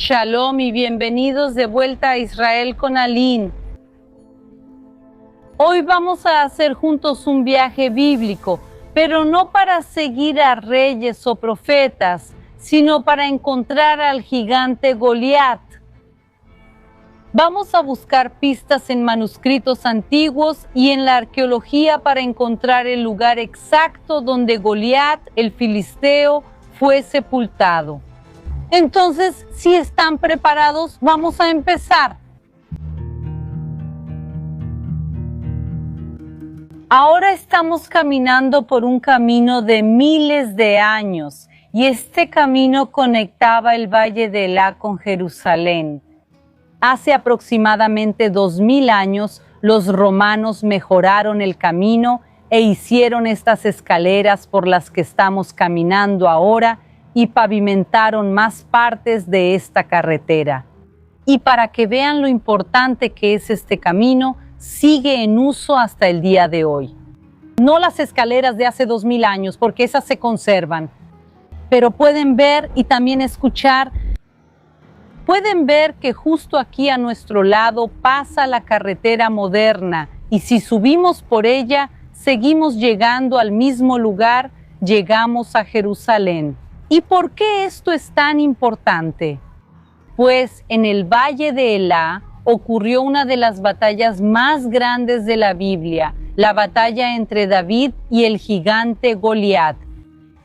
Shalom y bienvenidos de vuelta a Israel con Aline. Hoy vamos a hacer juntos un viaje bíblico, pero no para seguir a reyes o profetas, sino para encontrar al gigante Goliat. Vamos a buscar pistas en manuscritos antiguos y en la arqueología para encontrar el lugar exacto donde Goliat, el filisteo, fue sepultado. Entonces, si están preparados, vamos a empezar. Ahora estamos caminando por un camino de miles de años y este camino conectaba el Valle de Elá con Jerusalén. Hace aproximadamente 2000 años, los romanos mejoraron el camino e hicieron estas escaleras por las que estamos caminando ahora y pavimentaron más partes de esta carretera. Y para que vean lo importante que es este camino, sigue en uso hasta el día de hoy. No las escaleras de hace 2000 años, porque esas se conservan, pero pueden ver y también escuchar. Pueden ver que justo aquí a nuestro lado pasa la carretera moderna y si subimos por ella, seguimos llegando al mismo lugar, llegamos a Jerusalén. ¿Y por qué esto es tan importante? Pues en el Valle de Elá ocurrió una de las batallas más grandes de la Biblia, la batalla entre David y el gigante Goliat.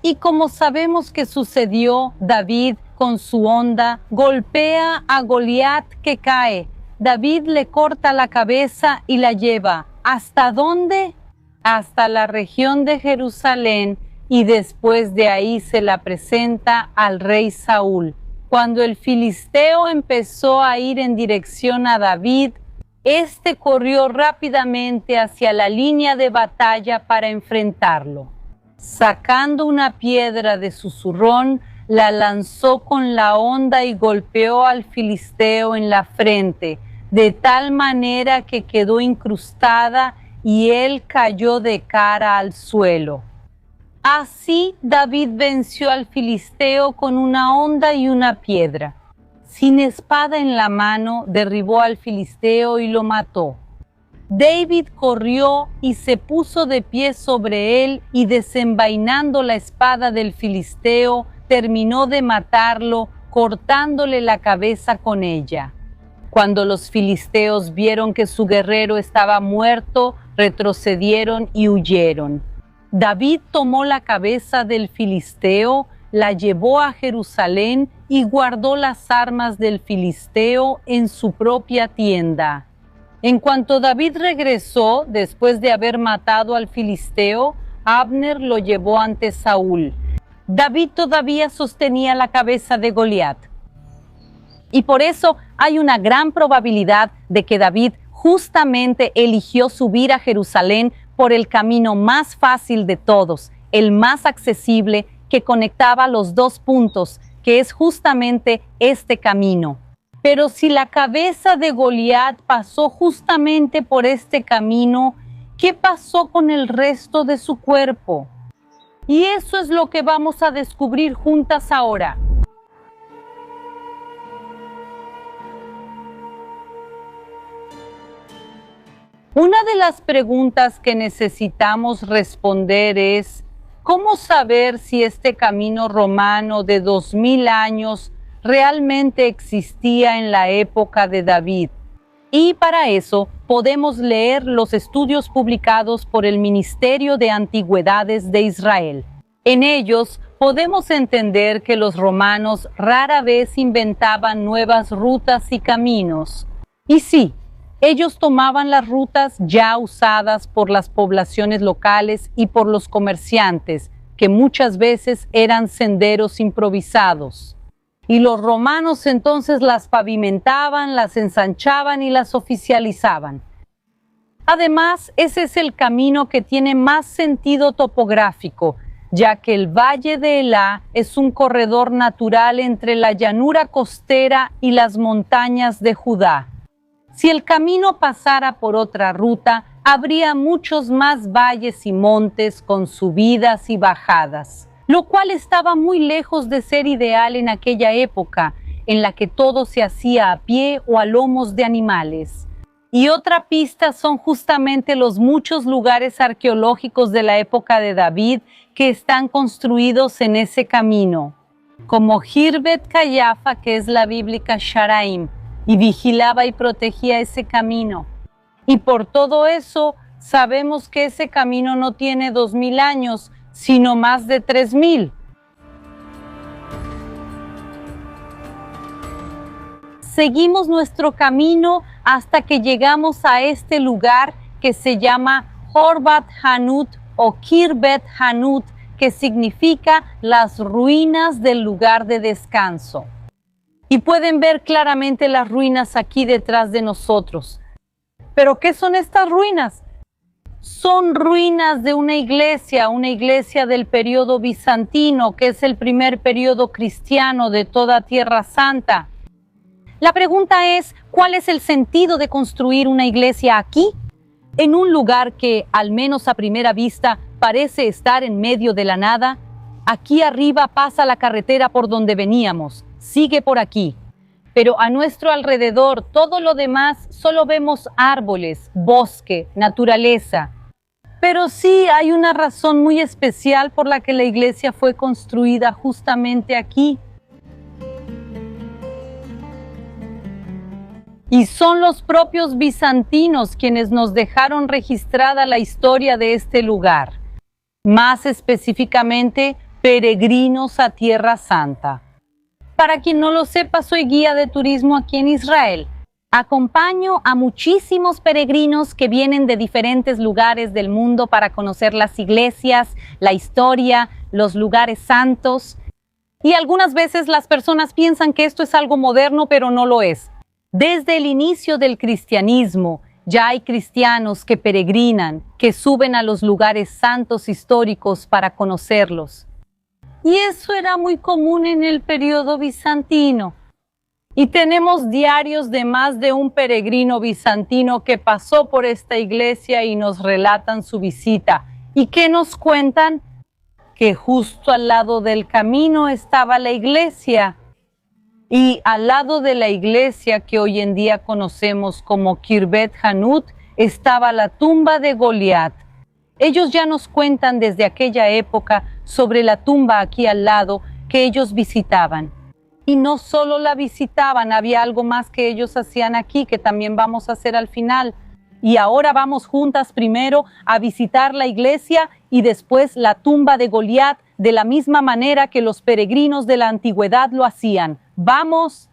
Y como sabemos que sucedió, David con su honda golpea a Goliat que cae. David le corta la cabeza y la lleva. ¿Hasta dónde? Hasta la región de Jerusalén y después de ahí se la presenta al rey Saúl. Cuando el filisteo empezó a ir en dirección a David, este corrió rápidamente hacia la línea de batalla para enfrentarlo. Sacando una piedra de su zurrón, la lanzó con la honda y golpeó al filisteo en la frente, de tal manera que quedó incrustada y él cayó de cara al suelo. Así David venció al filisteo con una honda y una piedra. Sin espada en la mano, derribó al filisteo y lo mató. David corrió y se puso de pie sobre él y desenvainando la espada del filisteo, terminó de matarlo, cortándole la cabeza con ella. Cuando los filisteos vieron que su guerrero estaba muerto, retrocedieron y huyeron. David tomó la cabeza del filisteo, la llevó a Jerusalén y guardó las armas del filisteo en su propia tienda. En cuanto David regresó, después de haber matado al filisteo, Abner lo llevó ante Saúl. David todavía sostenía la cabeza de Goliat. Y por eso hay una gran probabilidad de que David justamente eligió subir a Jerusalén por el camino más fácil de todos, el más accesible que conectaba los dos puntos, que es justamente este camino. Pero si la cabeza de Goliat pasó justamente por este camino, ¿qué pasó con el resto de su cuerpo? Y eso es lo que vamos a descubrir juntas ahora. Una de las preguntas que necesitamos responder es, ¿cómo saber si este camino romano de 2000 años realmente existía en la época de David? Y para eso podemos leer los estudios publicados por el Ministerio de Antigüedades de Israel. En ellos podemos entender que los romanos rara vez inventaban nuevas rutas y caminos. Y sí, ellos tomaban las rutas ya usadas por las poblaciones locales y por los comerciantes, que muchas veces eran senderos improvisados. Y los romanos entonces las pavimentaban, las ensanchaban y las oficializaban. Además, ese es el camino que tiene más sentido topográfico, ya que el Valle de Elá es un corredor natural entre la llanura costera y las montañas de Judá. Si el camino pasara por otra ruta, habría muchos más valles y montes con subidas y bajadas, lo cual estaba muy lejos de ser ideal en aquella época, en la que todo se hacía a pie o a lomos de animales. Y otra pista son justamente los muchos lugares arqueológicos de la época de David que están construidos en ese camino, como Hirbet Cayafa, que es la bíblica Sharaim, y vigilaba y protegía ese camino. Y por todo eso sabemos que ese camino no tiene 2000 años, sino más de 3000. Seguimos nuestro camino hasta que llegamos a este lugar que se llama Horbat Hanut o Kirbet Hanut, que significa las ruinas del lugar de descanso. Y pueden ver claramente las ruinas aquí detrás de nosotros. ¿Pero qué son estas ruinas? Son ruinas de una iglesia del periodo bizantino, que es el primer periodo cristiano de toda Tierra Santa. La pregunta es, ¿cuál es el sentido de construir una iglesia aquí? En un lugar que, al menos a primera vista, parece estar en medio de la nada. Aquí arriba pasa la carretera por donde veníamos, sigue por aquí. Pero a nuestro alrededor, todo lo demás, solo vemos árboles, bosque, naturaleza. Pero sí hay una razón muy especial por la que la iglesia fue construida justamente aquí. Y son los propios bizantinos quienes nos dejaron registrada la historia de este lugar. Más específicamente, peregrinos a Tierra Santa. Para quien no lo sepa, soy guía de turismo aquí en Israel. Acompaño a muchísimos peregrinos que vienen de diferentes lugares del mundo para conocer las iglesias, la historia, los lugares santos. Y algunas veces las personas piensan que esto es algo moderno, pero no lo es. Desde el inicio del cristianismo, ya hay cristianos que peregrinan, que suben a los lugares santos históricos para conocerlos. Y eso era muy común en el periodo bizantino. Y tenemos diarios de más de un peregrino bizantino que pasó por esta iglesia y nos relatan su visita. ¿Y qué nos cuentan? Que justo al lado del camino estaba la iglesia. Y al lado de la iglesia que hoy en día conocemos como Kirbet Hanut, estaba la tumba de Goliat. Ellos ya nos cuentan desde aquella época sobre la tumba aquí al lado que ellos visitaban. Y no solo la visitaban, había algo más que ellos hacían aquí que también vamos a hacer al final. Y ahora vamos juntas primero a visitar la iglesia y después la tumba de Goliat de la misma manera que los peregrinos de la antigüedad lo hacían. ¡Vamos!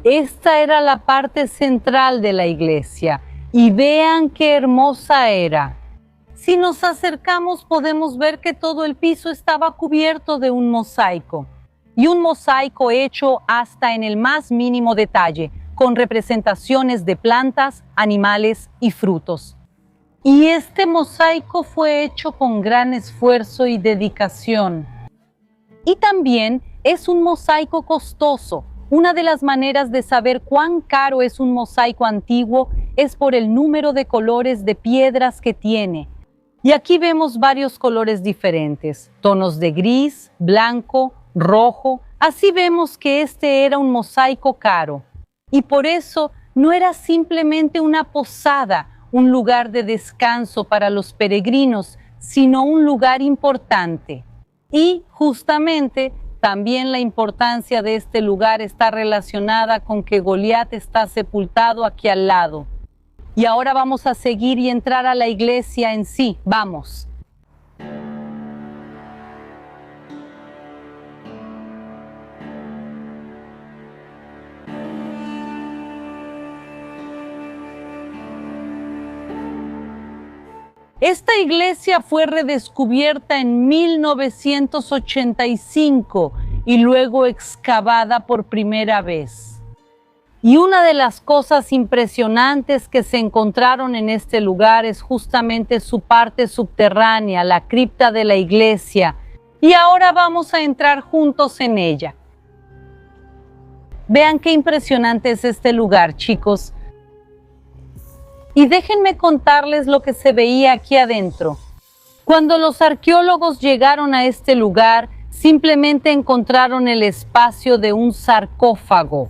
Esta era la parte central de la iglesia y vean qué hermosa era. Si nos acercamos podemos ver que todo el piso estaba cubierto de un mosaico y un mosaico hecho hasta en el más mínimo detalle, con representaciones de plantas, animales y frutos. Y este mosaico fue hecho con gran esfuerzo y dedicación. Y también es un mosaico costoso. Una de las maneras de saber cuán caro es un mosaico antiguo es por el número de colores de piedras que tiene. Y aquí vemos varios colores diferentes, tonos de gris, blanco, rojo. Así vemos que este era un mosaico caro. Y por eso no era simplemente una posada, un lugar de descanso para los peregrinos, sino un lugar importante. Y justamente también la importancia de este lugar está relacionada con que Goliat está sepultado aquí al lado. Y ahora vamos a seguir y entrar a la iglesia en sí. ¡Vamos! Esta iglesia fue redescubierta en 1985 y luego excavada por primera vez. Y una de las cosas impresionantes que se encontraron en este lugar es justamente su parte subterránea, la cripta de la iglesia. Y ahora vamos a entrar juntos en ella. Vean qué impresionante es este lugar, chicos. Y déjenme contarles lo que se veía aquí adentro. Cuando los arqueólogos llegaron a este lugar, simplemente encontraron el espacio de un sarcófago.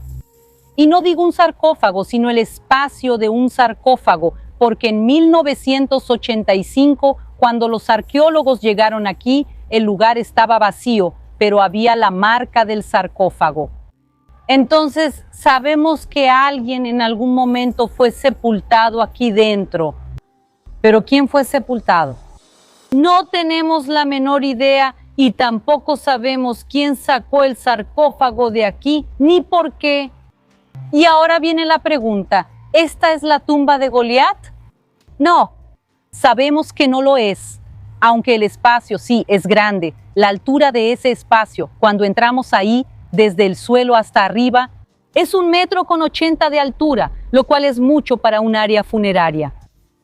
Y no digo un sarcófago, sino el espacio de un sarcófago, porque en 1985, cuando los arqueólogos llegaron aquí, el lugar estaba vacío, pero había la marca del sarcófago. Entonces, sabemos que alguien en algún momento fue sepultado aquí dentro. ¿Pero quién fue sepultado? No tenemos la menor idea y tampoco sabemos quién sacó el sarcófago de aquí ni por qué. Y ahora viene la pregunta, ¿esta es la tumba de Goliat? No, sabemos que no lo es, aunque el espacio sí es grande. La altura de ese espacio, cuando entramos ahí, desde el suelo hasta arriba, es 1,80 m de altura, lo cual es mucho para un área funeraria.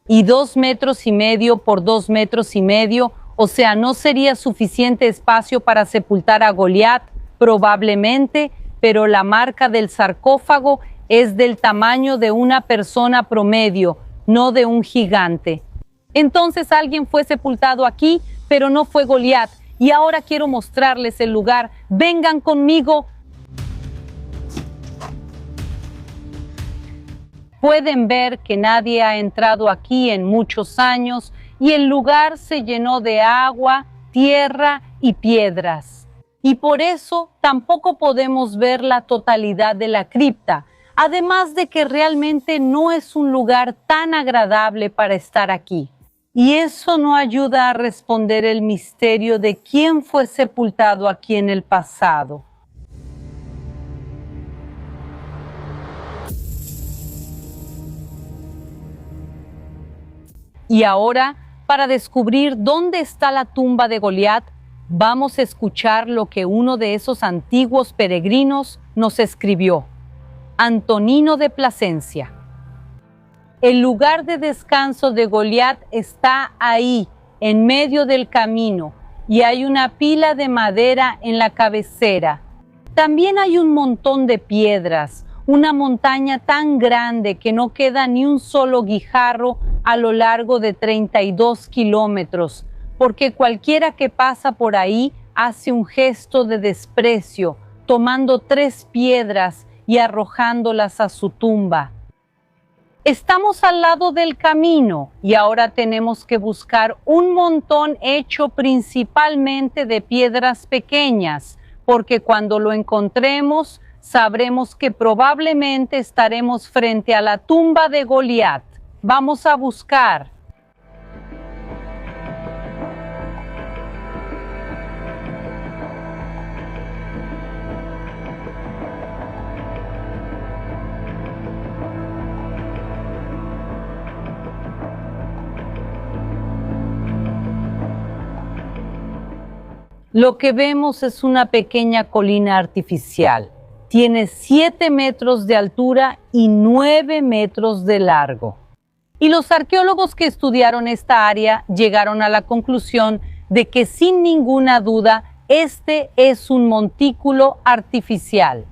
Y 2,5 m por 2,5 m, o sea, no sería suficiente espacio para sepultar a Goliat, probablemente, pero la marca del sarcófago es del tamaño de una persona promedio, no de un gigante. Entonces alguien fue sepultado aquí, pero no fue Goliat. Y ahora quiero mostrarles el lugar. Vengan conmigo. Pueden ver que nadie ha entrado aquí en muchos años y el lugar se llenó de agua, tierra y piedras. Y por eso tampoco podemos ver la totalidad de la cripta, además de que realmente no es un lugar tan agradable para estar aquí. Y eso no ayuda a responder el misterio de quién fue sepultado aquí en el pasado. Y ahora, para descubrir dónde está la tumba de Goliat, vamos a escuchar lo que uno de esos antiguos peregrinos nos escribió. Antonino de Plasencia. El lugar de descanso de Goliat está ahí, en medio del camino, y hay una pila de madera en la cabecera. También hay un montón de piedras, una montaña tan grande que no queda ni un solo guijarro a lo largo de 32 kilómetros, porque cualquiera que pasa por ahí hace un gesto de desprecio, tomando 3 piedras y arrojándolas a su tumba. Estamos al lado del camino y ahora tenemos que buscar un montón hecho principalmente de piedras pequeñas, porque cuando lo encontremos, sabremos que probablemente estaremos frente a la tumba de Goliat. Vamos a buscar. Lo que vemos es una pequeña colina artificial. Tiene 7 metros de altura y 9 metros de largo. Y los arqueólogos que estudiaron esta área llegaron a la conclusión de que sin ninguna duda este es un montículo artificial.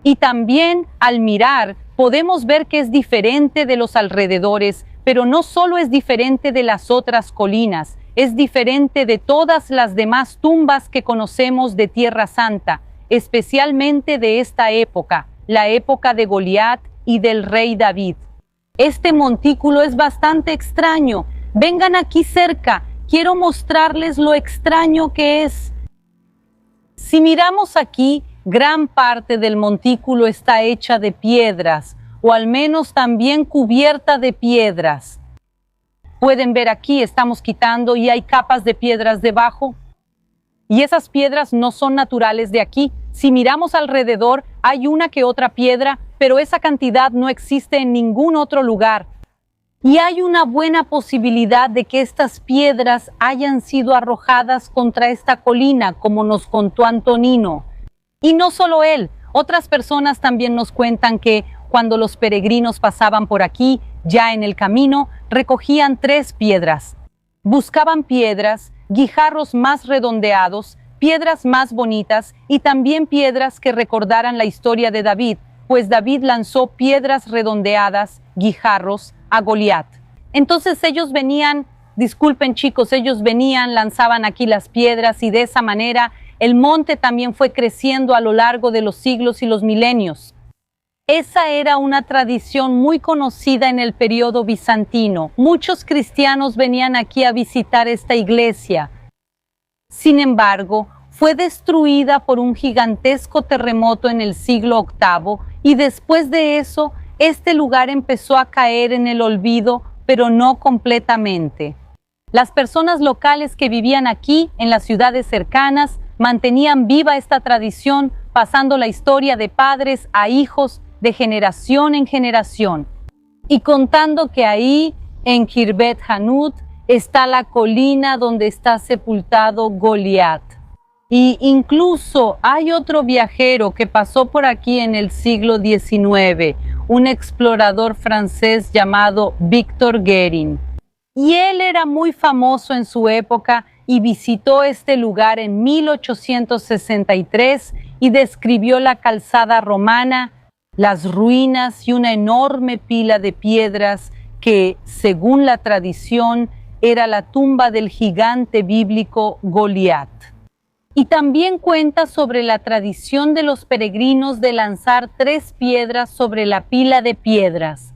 Y también al mirar podemos ver que es diferente de los alrededores, pero no solo es diferente de las otras colinas, es diferente de todas las demás tumbas que conocemos de Tierra Santa, especialmente de esta época, la época de Goliat y del rey David. Este montículo es bastante extraño. Vengan aquí cerca, quiero mostrarles lo extraño que es. Si miramos aquí, gran parte del montículo está hecha de piedras, o al menos también cubierta de piedras. Pueden ver aquí, estamos quitando y hay capas de piedras debajo. Y esas piedras no son naturales de aquí. Si miramos alrededor, hay una que otra piedra, pero esa cantidad no existe en ningún otro lugar. Y hay una buena posibilidad de que estas piedras hayan sido arrojadas contra esta colina, como nos contó Antonino. Y no solo él, otras personas también nos cuentan que cuando los peregrinos pasaban por aquí, ya en el camino, recogían 3 piedras. Buscaban piedras, guijarros más redondeados, piedras más bonitas y también piedras que recordaran la historia de David, pues David lanzó piedras redondeadas, guijarros, a Goliat. Entonces ellos venían, disculpen chicos, ellos venían, lanzaban aquí las piedras y de esa manera el monte también fue creciendo a lo largo de los siglos y los milenios. Esa era una tradición muy conocida en el periodo bizantino. Muchos cristianos venían aquí a visitar esta iglesia. Sin embargo, fue destruida por un gigantesco terremoto en el siglo VIII y después de eso, este lugar empezó a caer en el olvido, pero no completamente. Las personas locales que vivían aquí, en las ciudades cercanas, mantenían viva esta tradición, pasando la historia de padres a hijos, de generación en generación, y contando que ahí, en Khirbet Hanut, está la colina donde está sepultado Goliat. Y incluso hay otro viajero que pasó por aquí en el siglo XIX, un explorador francés llamado Victor Guérin. Y él era muy famoso en su época y visitó este lugar en 1863 y describió la calzada romana, las ruinas y una enorme pila de piedras que, según la tradición, era la tumba del gigante bíblico Goliat. Y también cuenta sobre la tradición de los peregrinos de lanzar 3 piedras sobre la pila de piedras.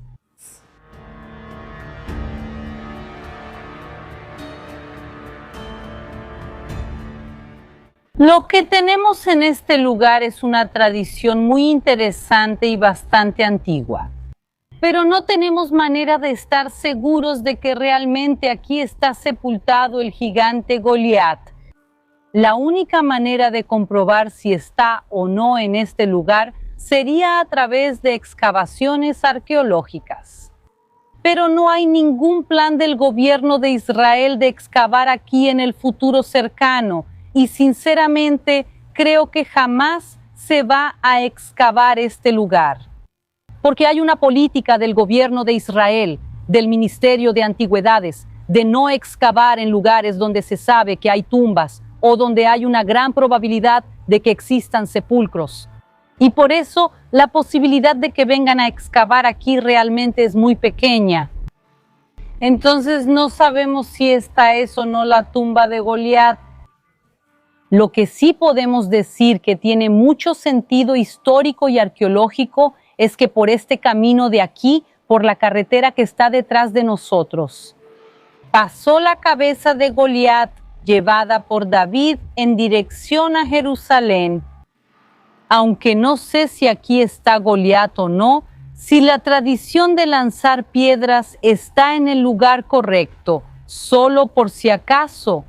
Lo que tenemos en este lugar es una tradición muy interesante y bastante antigua, pero no tenemos manera de estar seguros de que realmente aquí está sepultado el gigante Goliat. La única manera de comprobar si está o no en este lugar sería a través de excavaciones arqueológicas. Pero no hay ningún plan del gobierno de Israel de excavar aquí en el futuro cercano, y sinceramente creo que jamás se va a excavar este lugar. Porque hay una política del gobierno de Israel, del Ministerio de Antigüedades, de no excavar en lugares donde se sabe que hay tumbas o donde hay una gran probabilidad de que existan sepulcros. Y por eso la posibilidad de que vengan a excavar aquí realmente es muy pequeña. Entonces no sabemos si esta es o no la tumba de Goliat. Lo que sí podemos decir que tiene mucho sentido histórico y arqueológico es que por este camino de aquí, por la carretera que está detrás de nosotros, pasó la cabeza de Goliat llevada por David en dirección a Jerusalén. Aunque no sé si aquí está Goliat o no, si la tradición de lanzar piedras está en el lugar correcto, solo por si acaso.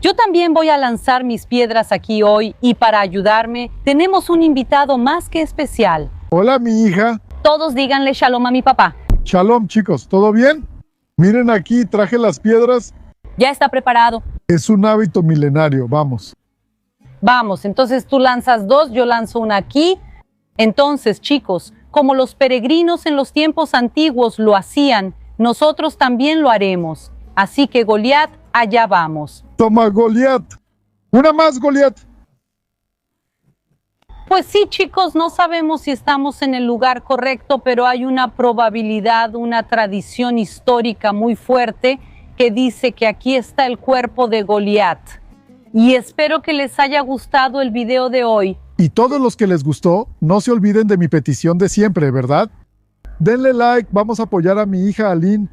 Yo también voy a lanzar mis piedras aquí hoy y para ayudarme tenemos un invitado más que especial. Hola, mi hija. Todos díganle shalom a mi papá. Shalom, chicos, ¿todo bien? Miren aquí, traje las piedras. Ya está preparado. Es un hábito milenario, vamos. Vamos, entonces tú lanzas 2, yo lanzo una aquí. Entonces, chicos, como los peregrinos en los tiempos antiguos lo hacían, nosotros también lo haremos. Así que Goliat, allá vamos. Toma, Goliat. Una más, Goliat. Pues sí, chicos, no sabemos si estamos en el lugar correcto, pero hay una probabilidad, una tradición histórica muy fuerte que dice que aquí está el cuerpo de Goliat. Y espero que les haya gustado el video de hoy. Y todos los que les gustó, no se olviden de mi petición de siempre, ¿verdad? Denle like, vamos a apoyar a mi hija Aline.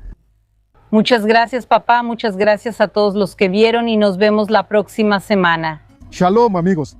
Muchas gracias, papá, muchas gracias a todos los que vieron y nos vemos la próxima semana. Shalom, amigos.